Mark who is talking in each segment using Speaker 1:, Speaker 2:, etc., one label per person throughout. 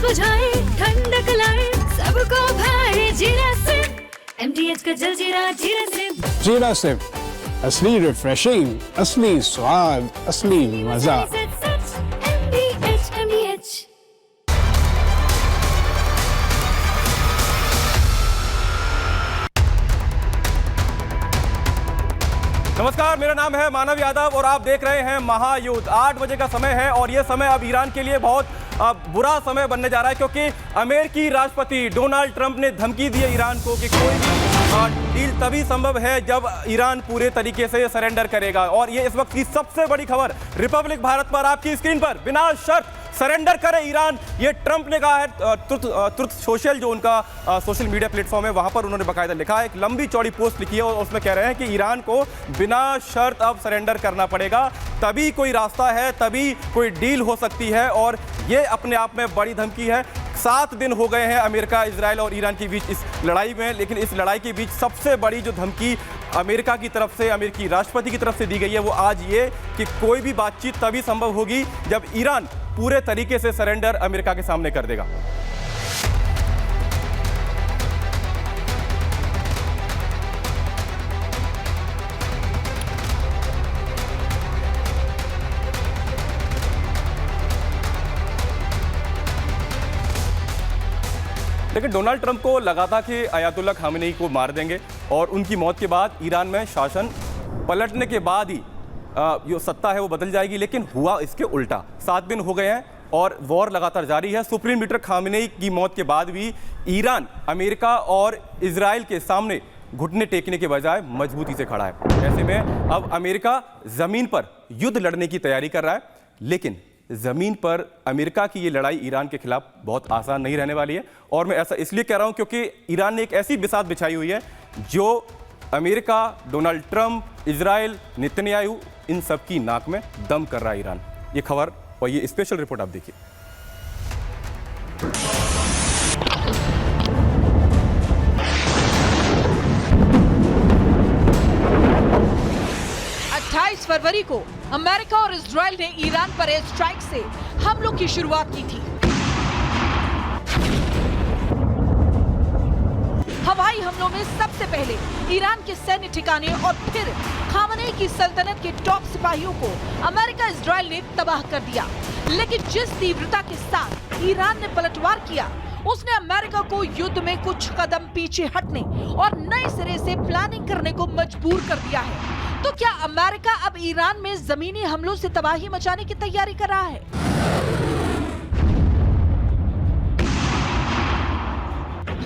Speaker 1: बुझाए, ठंडक लाए, सबको भाए जीरा सिप। MTH का जलजीरा जीरा सिप।
Speaker 2: जीरा सिप, असली रिफ्रेशिंग, असली स्वाद, असली मजा।
Speaker 1: MTH।
Speaker 3: नमस्कार, मेरा नाम है मानव यादव और आप देख रहे हैं महायुद्ध। 8 बजे का समय है और यह समय अब ईरान के लिए बहुत बुरा समय बनने जा रहा है, क्योंकि अमेरिकी राष्ट्रपति डोनाल्ड ट्रंप ने धमकी दी है ईरान को कि कोई भी डील तभी संभव है जब ईरान पूरे तरीके से सरेंडर करेगा। और ये इस वक्त की सबसे बड़ी खबर रिपब्लिक भारत पर आपकी स्क्रीन पर, बिना शर्त सरेंडर करे ईरान, ये ट्रंप ने कहा है। ट्रुथ सोशल जो उनका सोशल मीडिया प्लेटफॉर्म है, वहां पर उन्होंने बाकायदा लिखा है, एक लंबी चौड़ी पोस्ट लिखी है और उसमें कह रहे हैं कि ईरान को बिना शर्त अब सरेंडर करना पड़ेगा, तभी कोई रास्ता है, तभी कोई डील हो सकती है। और ये अपने आप में बड़ी धमकी है। 7 दिन हो गए हैं अमेरिका, इजराइल और ईरान के बीच इस लड़ाई में, लेकिन इस लड़ाई के बीच सबसे बड़ी जो धमकी अमेरिका की तरफ से, अमेरिकी राष्ट्रपति की तरफ से दी गई है, वो आज ये कि कोई भी बातचीत तभी संभव होगी जब ईरान पूरे तरीके से सरेंडर अमेरिका के सामने कर देगा। लेकिन डोनाल्ड ट्रंप को लगा था कि अयातुल्ला खामेनी को मार देंगे और उनकी मौत के बाद ईरान में शासन पलटने के बाद ही जो सत्ता है वो बदल जाएगी, लेकिन हुआ इसके उल्टा। 7 दिन हो गए हैं और वॉर लगातार जारी है। सुप्रीम लीडर खामेनी की मौत के बाद भी ईरान अमेरिका और इजराइल के सामने घुटने टेकने के बजाय मजबूती से खड़ा है। ऐसे में अब अमेरिका जमीन पर युद्ध लड़ने की तैयारी कर रहा है, लेकिन जमीन पर अमेरिका की ये लड़ाई ईरान के खिलाफ बहुत आसान नहीं रहने वाली है। और मैं ऐसा इसलिए कह रहा हूं क्योंकि ईरान ने एक ऐसी बिसात बिछाई हुई है जो America, Donald Trump, Israel, Netanyahu, इन सब की नाक में दम कर रहा है ईरान। ये खबर और ये स्पेशल रिपोर्ट आप देखिए।
Speaker 4: 28 फरवरी को अमेरिका और इजराइल ने ईरान पर एयर स्ट्राइक से हमलों की शुरुआत की थी। हवाई हमलों में सबसे पहले ईरान के सैन्य ठिकाने और फिर खामेनी की सल्तनत के टॉप सिपाहियों को अमेरिका इजराइल ने तबाह कर दिया। लेकिन जिस तीव्रता के साथ ईरान ने पलटवार किया, उसने अमेरिका को युद्ध में कुछ कदम पीछे हटने और नए सिरे से प्लानिंग करने को मजबूर कर दिया है। तो क्या अमेरिका अब ईरान में जमीनी हमलों से तबाही मचाने की तैयारी कर रहा है?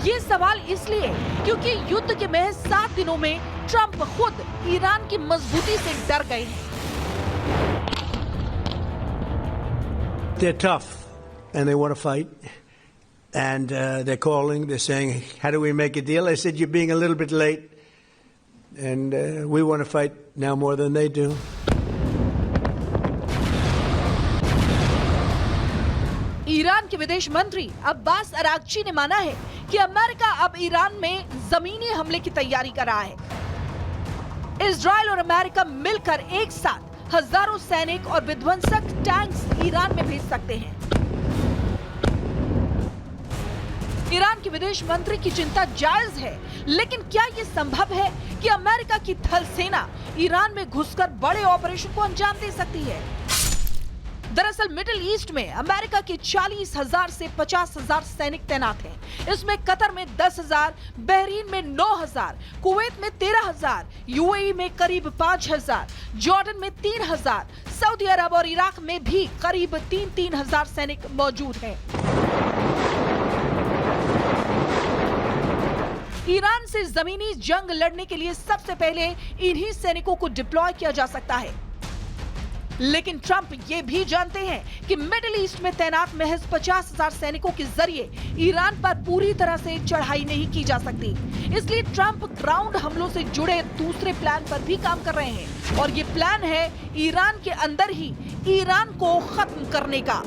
Speaker 4: ये सवाल इसलिए क्योंकि युद्ध के महज 7 दिनों में ट्रंप खुद ईरान की मजबूती से डर गए हैं।
Speaker 5: They're tough and they want to fight, and they're calling. They're saying, "How do we make a deal?" I said, "You're being a little bit late, and we want to fight now more than they do."
Speaker 4: Iran के विदेश मंत्री Abbas Araghchi ने माना है कि America अब Iran में जमीनी हमले की तैयारी कर रहा है। इजराइल और अमेरिका मिलकर एक साथ हजारों सैनिक और विध्वंसक टैंक्स ईरान में भेज सकते हैं। ईरान के विदेश मंत्री की चिंता जायज है, लेकिन क्या ये संभव है कि अमेरिका की थल सेना ईरान में घुसकर बड़े ऑपरेशन को अंजाम दे सकती है? दरअसल मिडिल ईस्ट में अमेरिका के 40,000 से 50,000 सैनिक तैनात हैं। इसमें कतर में 10,000, बहरीन में 9,000, कुवैत में 13,000, यूएई में करीब 5,000, जॉर्डन में 3,000, सऊदी अरब और इराक में भी करीब 3,000 सैनिक मौजूद हैं। ईरान से जमीनी जंग लड़ने के लिए सबसे पहले इन्हीं सैनिकों को डिप्लॉय किया जा सकता है। लेकिन ट्रंप ये भी जानते हैं कि मिडिल ईस्ट में तैनात महज 50,000 सैनिकों के जरिए ईरान पर पूरी तरह से चढ़ाई नहीं की जा सकती। इसलिए ट्रंप ग्राउंड हमलों से जुड़े दूसरे प्लान पर भी काम कर रहे हैं, और ये प्लान है ईरान के अंदर ही ईरान को खत्म करने का।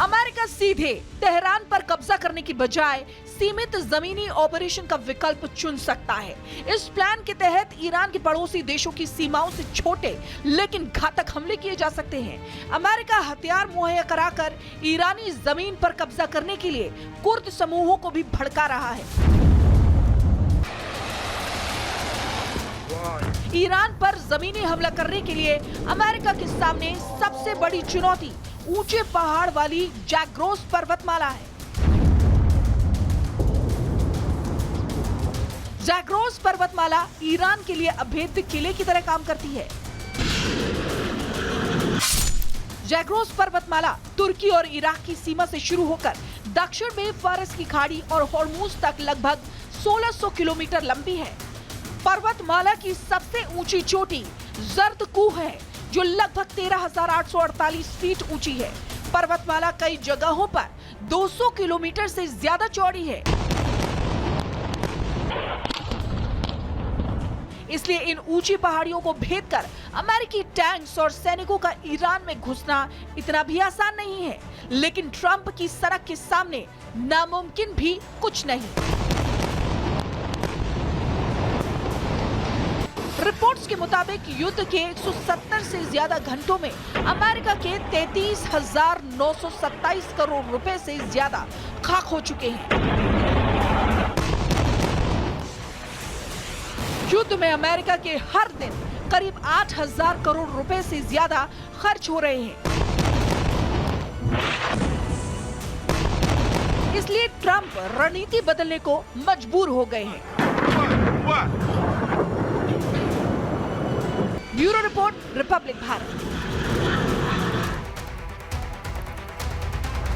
Speaker 4: अमेरिका सीधे तेहरान पर कब्जा करने की बजाय सीमित जमीनी ऑपरेशन का विकल्प चुन सकता है। इस प्लान के तहत ईरान के पड़ोसी देशों की सीमाओं से छोटे लेकिन घातक हमले किए जा सकते हैं। अमेरिका हथियार मुहैया कराकर ईरानी जमीन पर कब्जा करने के लिए कुर्द समूहों को भी भड़का रहा है। ईरान पर जमीनी हमला करने के लिए अमेरिका के सामने सबसे बड़ी चुनौती ऊंचे पहाड़ वाली जैग्रोस पर्वतमाला है। जैग्रोस पर्वतमाला ईरान के लिए अभेद्य किले की तरह काम करती है। जैग्रोस पर्वतमाला तुर्की और इराक की सीमा से शुरू होकर दक्षिण में फारस की खाड़ी और हॉर्मुज तक लगभग 1600 किलोमीटर लंबी है। पर्वतमाला की सबसे ऊंची चोटी जर्द कूह है जो लगभग 13,848 फीट ऊंची है। पर्वतमाला कई जगहों पर 200 किलोमीटर से ज्यादा चौड़ी है। इसलिए इन ऊंची पहाड़ियों को भेदकर अमेरिकी टैंक्स और सैनिकों का ईरान में घुसना इतना भी आसान नहीं है। लेकिन ट्रंप की सड़क के सामने नामुमकिन भी कुछ नहीं। रिपोर्ट्स के मुताबिक युद्ध के 170 से ज्यादा घंटों में अमेरिका के 33,927 करोड़ रुपए से ज्यादा खाक हो चुके हैं। युद्ध में अमेरिका के हर दिन करीब 8,000 करोड़ रुपए से ज्यादा खर्च हो रहे हैं। इसलिए ट्रंप रणनीति बदलने को मजबूर हो गए हैं। Bureau report, Republic Bharat.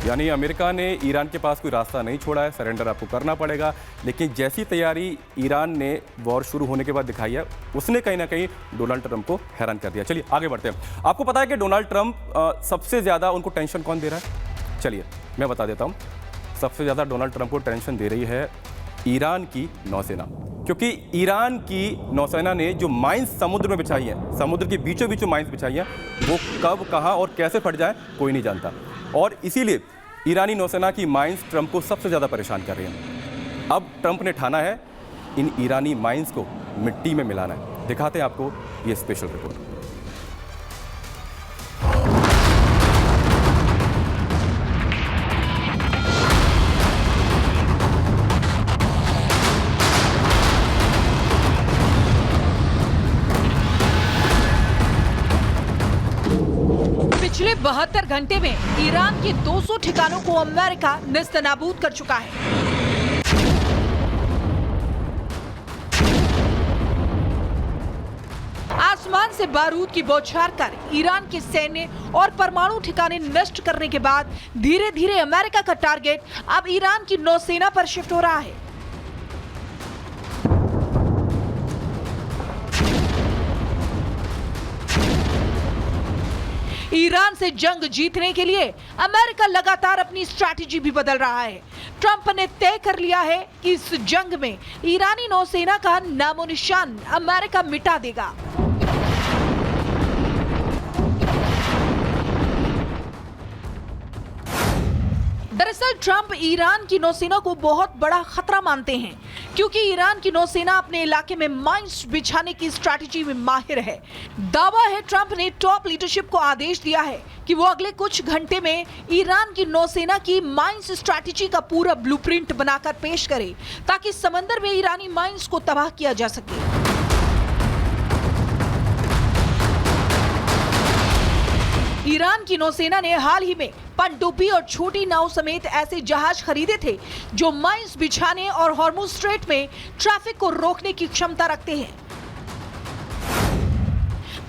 Speaker 3: यानी अमेरिका ने ईरान के पास कोई रास्ता नहीं छोड़ा है, सरेंडर आपको करना पड़ेगा। लेकिन जैसी तैयारी ईरान ने वॉर शुरू होने के बाद दिखाई है, उसने कहीं ना कहीं डोनाल्ड ट्रंप को हैरान कर दिया। चलिए आगे बढ़ते हैं। आपको पता है कि डोनाल्ड ट्रंप सबसे ज़्यादा उनको टेंशन कौन दे रहा है? चलिए मैं बता देता हूँ। सबसे ज़्यादा डोनाल्ड ट्रंप को टेंशन दे रही है ईरान की नौसेना, क्योंकि ईरान की नौसेना ने जो माइंस समुद्र में बिछाई है, समुद्र के बीचों बीच माइंस बिछाई है, वो कब, कहां और कैसे फट जाए कोई नहीं जानता। और इसीलिए ईरानी नौसेना की माइंस ट्रंप को सबसे ज़्यादा परेशान कर रही हैं। अब ट्रंप ने ठाना है इन ईरानी माइंस को मिट्टी में मिलाना है। दिखाते हैं आपको ये स्पेशल रिपोर्ट।
Speaker 4: पिछले 72 घंटे में ईरान के 200 ठिकानों को अमेरिका नेस्तनाबूद कर चुका है। आसमान से बारूद की बौछार कर ईरान के सैन्य और परमाणु ठिकाने नष्ट करने के बाद धीरे धीरे अमेरिका का टारगेट अब ईरान की नौसेना पर शिफ्ट हो रहा है। ईरान से जंग जीतने के लिए अमेरिका लगातार अपनी स्ट्रैटेजी भी बदल रहा है। ट्रंप ने तय कर लिया है कि इस जंग में ईरानी नौसेना का नामो निशान अमेरिका मिटा देगा। दरअसल ट्रंप ईरान की नौसेना को बहुत बड़ा खतरा मानते हैं, क्योंकि ईरान की नौसेना अपने इलाके में माइंस बिछाने की स्ट्रैटेजी में माहिर है। दावा है ट्रंप ने टॉप लीडरशिप को आदेश दिया है कि वो अगले कुछ घंटे में ईरान की नौसेना की माइंस स्ट्रैटेजी का पूरा ब्लूप्रिंट बनाकर पेश करे, ताकि समंदर में ईरानी माइंस को तबाह किया जा सके। ईरान की नौसेना ने हाल ही में पनडुब्बी और छोटी नाव समेत ऐसे जहाज खरीदे थे जो माइंस बिछाने और हॉर्मुज स्ट्रेट में ट्रैफिक को रोकने की क्षमता रखते हैं।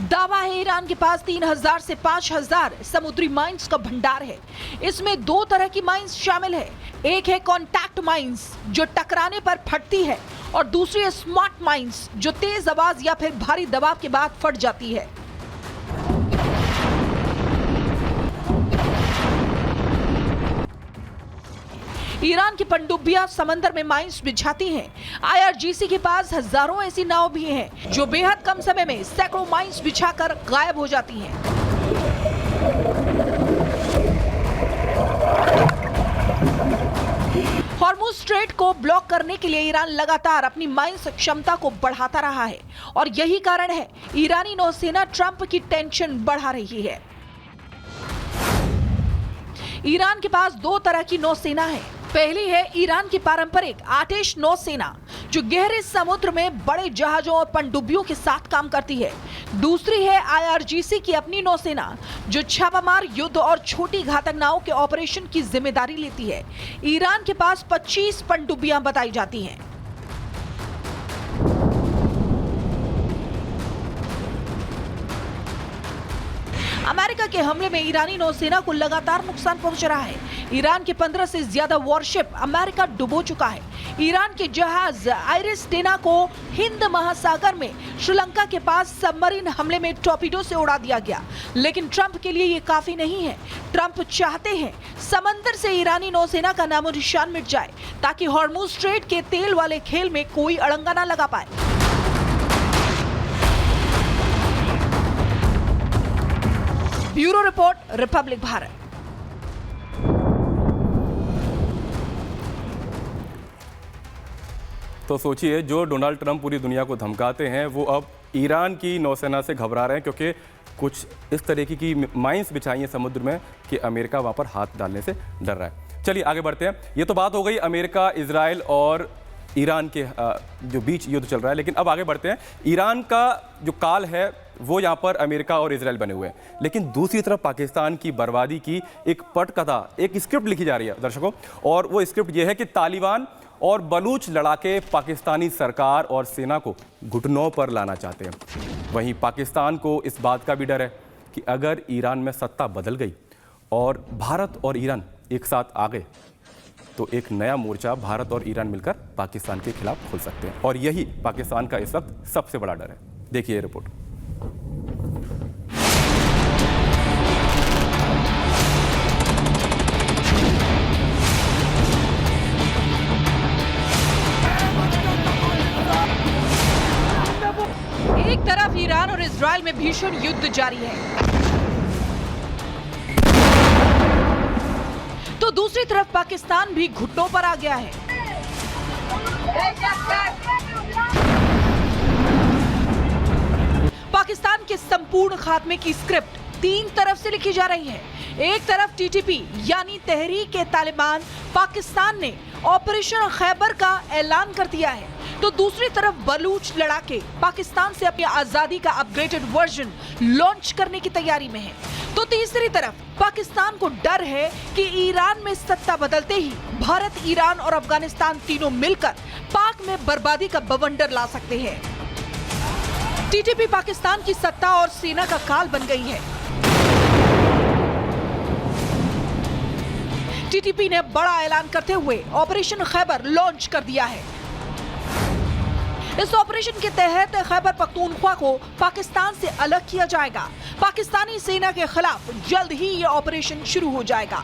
Speaker 4: दावा है ईरान के पास 3,000 से 5,000 समुद्री माइंस का भंडार है। इसमें दो तरह की माइंस शामिल है। एक है कॉन्टैक्ट माइंस जो टकराने पर फटती है, और दूसरी है स्मार्ट माइंस जो तेज आवाज या फिर भारी दबाव के बाद फट जाती है। ईरान की पनडुब्बियां समंदर में माइंस बिछाती हैं। IRGC के पास हजारों ऐसी नाव भी हैं जो बेहद कम समय में सैकड़ों माइंस बिछाकर गायब हो जाती हैं। को ब्लॉक करने के लिए ईरान लगातार अपनी माइंस क्षमता को बढ़ाता रहा है और यही कारण है ईरानी नौसेना ट्रंप की टेंशन बढ़ा रही है। ईरान के पास दो तरह की नौसेना है। पहली है ईरान की पारंपरिक आतिश नौसेना जो गहरे समुद्र में बड़े जहाजों और पनडुब्बियों के साथ काम करती है। दूसरी है IRGC की अपनी नौसेना जो छापामार युद्ध और छोटी घातक नावों के ऑपरेशन की जिम्मेदारी लेती है। ईरान के पास 25 पनडुब्बियां बताई जाती हैं। अमेरिका के हमले में ईरानी नौसेना को लगातार नुकसान पहुंच रहा है। ईरान के 15 से ज्यादा वॉरशिप अमेरिका डुबो चुका है। ईरान के जहाज आइरिस टेना को हिंद महासागर में श्रीलंका के पास सबमरीन हमले में टॉर्पीडो से उड़ा दिया गया। लेकिन ट्रंप के लिए ये काफी नहीं है। ट्रंप चाहते हैं समंदर से ईरानी नौसेना का नामो निशान मिट जाए ताकि हॉर्मुज स्ट्रेट के तेल वाले खेल में कोई अड़ंगा न लगा पाए। Bureau report, Republic Bharat.
Speaker 3: तो सोचिए, जो डोनाल्ड ट्रंप पूरी दुनिया को धमकाते हैं वो अब ईरान की नौसेना से घबरा रहे हैं क्योंकि कुछ इस तरीके की माइंस बिछाई हैं समुद्र में कि अमेरिका वहां पर हाथ डालने से डर रहा है। चलिए आगे बढ़ते हैं। ये तो बात हो गई अमेरिका, इजराइल और ईरान के जो बीच युद्ध चल रहा है, लेकिन अब आगे बढ़ते हैं। ईरान का जो काल है वो यहाँ पर अमेरिका और इजराइल बने हुए हैं, लेकिन दूसरी तरफ पाकिस्तान की बर्बादी की एक पटकथा, एक स्क्रिप्ट लिखी जा रही है दर्शकों, और वो स्क्रिप्ट ये है कि तालिबान और बलूच लड़ाके पाकिस्तानी सरकार और सेना को घुटनों पर लाना चाहते हैं। वहीं पाकिस्तान को इस बात का भी डर है कि अगर ईरान में सत्ता बदल गई और भारत और ईरान एक साथ आ गए तो एक नया मोर्चा भारत और ईरान मिलकर पाकिस्तान के खिलाफ खोल सकते हैं, और यही पाकिस्तान का इस वक्त सबसे बड़ा डर है। देखिए रिपोर्ट।
Speaker 4: एक तरफ ईरान और इजराइल में भीषण युद्ध जारी है, तो दूसरी तरफ पाकिस्तान भी घुटनों पर आ गया है। पाकिस्तान के संपूर्ण खात्मे की स्क्रिप्ट तीन तरफ से लिखी जा रही है। एक तरफ टीटीपी यानी तहरीक-ए-तालिबान पाकिस्तान ने ऑपरेशन खैबर का ऐलान कर दिया है, तो दूसरी तरफ बलूच लड़ाके पाकिस्तान से अपनी आजादी का अपग्रेडेड वर्जन लॉन्च करने की तैयारी में है। तो तीसरी तरफ पाकिस्तान को डर है कि ईरान में सत्ता बदलते ही भारत, ईरान और अफगानिस्तान तीनों मिलकर पाक में बर्बादी का बवंडर ला सकते हैं। टीटीपी पाकिस्तान की सत्ता और सेना का काल बन गई है। टीटीपी ने बड़ा ऐलान करते हुए ऑपरेशन खैबर लॉन्च कर दिया है। इस ऑपरेशन के तहत खैबर पख्तूनख्वा को पाकिस्तान से अलग किया जाएगा। पाकिस्तानी सेना के खिलाफ जल्द ही ये ऑपरेशन शुरू हो जाएगा।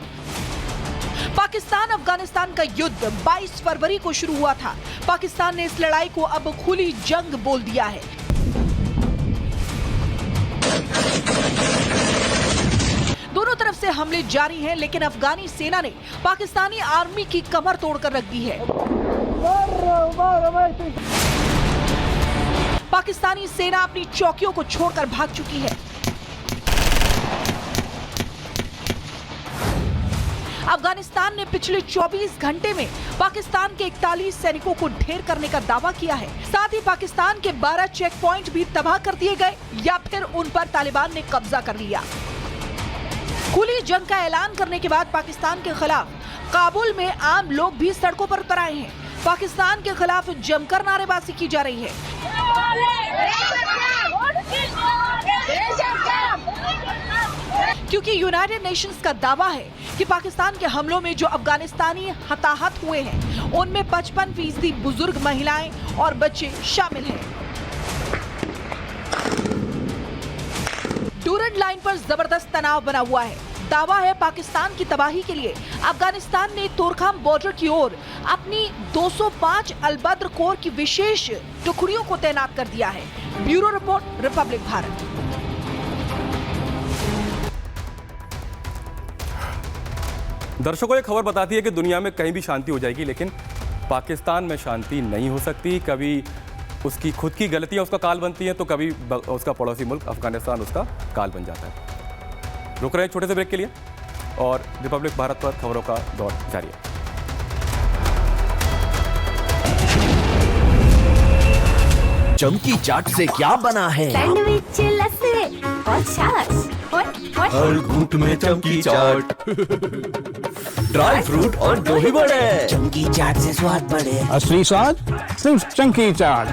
Speaker 4: पाकिस्तान अफगानिस्तान का युद्ध 22 फरवरी को शुरू हुआ था। पाकिस्तान ने इस लड़ाई को अब खुली जंग बोल दिया है। दोनों तरफ से हमले जारी हैं, लेकिन अफगानी सेना ने पाकिस्तानी आर्मी की कमर तोड़कर रख दी है। पाकिस्तानी सेना अपनी चौकियों को छोड़कर भाग चुकी है। अफगानिस्तान ने पिछले 24 घंटे में पाकिस्तान के 41 सैनिकों को ढेर करने का दावा किया है। साथ ही पाकिस्तान के 12 चेक पॉइंट भी तबाह कर दिए गए या फिर उन पर तालिबान ने कब्जा कर लिया। खुली जंग का ऐलान करने के बाद पाकिस्तान के खिलाफ काबुल में आम लोग भी सड़कों पर उतर आए हैं। पाकिस्तान के खिलाफ जमकर नारेबाजी की जा रही है। क्योंकि यूनाइटेड नेशंस का दावा है कि पाकिस्तान के हमलों में जो अफगानिस्तानी हताहत हुए हैं उनमें 55% बुजुर्ग महिलाएं और बच्चे शामिल हैं। डूरन लाइन पर जबरदस्त तनाव बना हुआ है। दावा है पाकिस्तान की तबाही के लिए अफगानिस्तान ने तोरखाम बॉर्डर की ओर अपनी 205 अलबद्र कोर की विशेष टुकड़ियों को तैनात कर दिया है। Bureau report, Republic Bharat.
Speaker 3: दर्शकों, ये खबर बताती है कि दुनिया में कहीं भी शांति हो जाएगी, लेकिन पाकिस्तान में शांति नहीं हो सकती, कभी उसकी खुद की गलतियां उसका काल बनती हैं तो कभी उसका पड़ोसी मुल्क अफगानिस्तान उसका काल बन जाता है। रुक रहे हैं छोटे से ब्रेक के लिए और रिपब्लिक भारत पर खबरों का दौर जारी है।
Speaker 6: चमकी चाट से क्या बना है?
Speaker 1: सैंडविच, लस्सी और छाछ
Speaker 6: हर घूंट में चमकी चाट, ड्राई फ्रूट और दही बड़े। चमकी चाट से स्वाद बढ़े।
Speaker 2: असली स्वाद सिर्फ चंकी चाट।